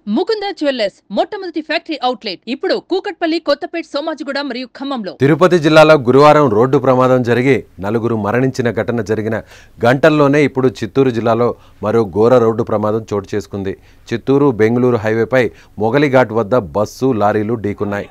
Mukunda jewellers మొట్టమొదటి factory outlet ఇప్పుడు కూకట్పల్లి, కొత్తపేట్, సోమాజిగూడ మరియు ఖమ్మంలో. తిరుపతి జిల్లాలో గురువారం రోడ్డు ప్రమాదం జరిగి 4 మరణించిన ఘటన జరిగిన గంటల్లోనే ఇప్పుడు చిత్తూరు జిల్లాలో మరో ఘోర రోడ్డు ప్రమాదం చోటు చేసుకుంది. చిత్తూరు బెంగళూరు హైవేపై మొగలిఘాట్ వద్ద బస్సు, లారీలు ఢీకున్నాయి.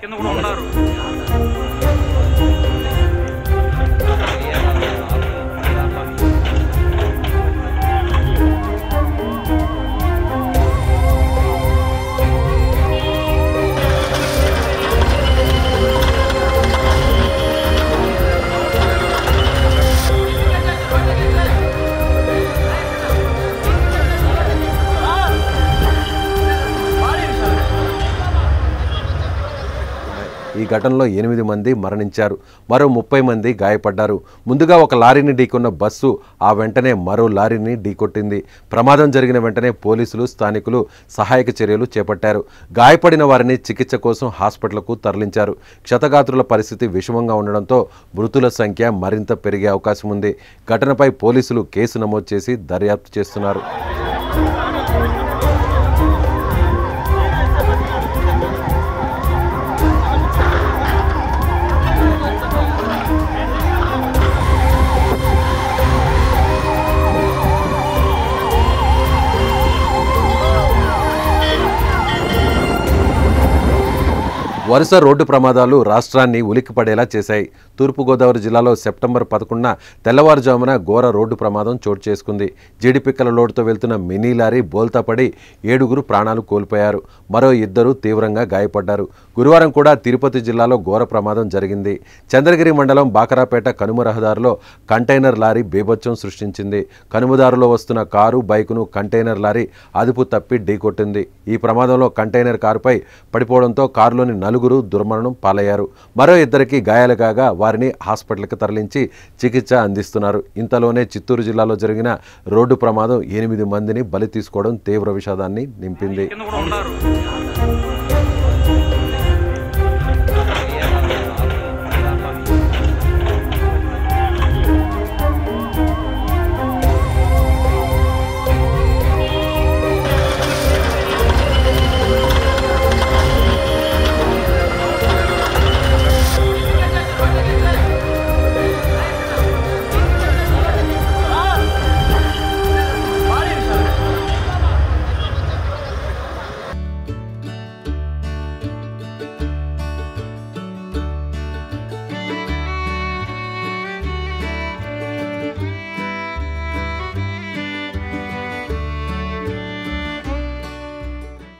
ఈ ఘటనలో 8 మంది మరణించారు, మరో 30 మంది గాయపడ్డారు. ముందుగా ఒక లారీని ఢీకొన్న బస్సు ఆ వెంటనే మరో లారీని ఢీకొట్టింది. ప్రమాదం జరిగిన వెంటనే పోలీసులు, స్థానికులు సహాయక చర్యలు చేపట్టారు. గాయపడిన వారిని చికిత్స కోసం హాస్పిటల్కు తరలించారు. క్షతగాత్రుల పరిస్థితి విషమంగా ఉండడంతో మృతుల సంఖ్య మరింత పెరిగే అవకాశం ఉంది. ఘటనపై పోలీసులు కేసు నమోదు చేసి దర్యాప్తు చేస్తున్నారు. వరుస రోడ్డు ప్రమాదాలు రాష్ట్రాన్ని ఉలిక్కిపడేలా చేశాయి. తూర్పుగోదావరి జిల్లాలో సెప్టెంబర్ 11న తెల్లవారుజామున ఘోర రోడ్డు ప్రమాదం చోటు చేసుకుంది. జీడిపిక్కల లోడుతో వెళ్తున్న మినీ లారీ బోల్తాపడి 7 ప్రాణాలు కోల్పోయారు, మరో 2 తీవ్రంగా గాయపడ్డారు. గురువారం కూడా తిరుపతి జిల్లాలో ఘోర ప్రమాదం జరిగింది. చంద్రగిరి మండలం బాకరాపేట కనుమ రహదారిలో కంటైనర్ లారీ బీభత్సం సృష్టించింది. కనుమదారులో వస్తున్న కారు, బైకును కంటైనర్ లారీ అదుపు తప్పి ఢీకొట్టింది. ఈ ప్రమాదంలో కంటైనర్ కారుపై పడిపోవడంతో కారులోని 4 దుర్మరణం పాలయ్యారు. మరో 2కి గాయాలు కాగా వారిని హాస్పిటల్కి తరలించి చికిత్స అందిస్తున్నారు. ఇంతలోనే చిత్తూరు జిల్లాలో జరిగిన రోడ్డు ప్రమాదం 8 మందిని బలి తీసుకోవడం తీవ్ర విషాదాన్ని నింపింది.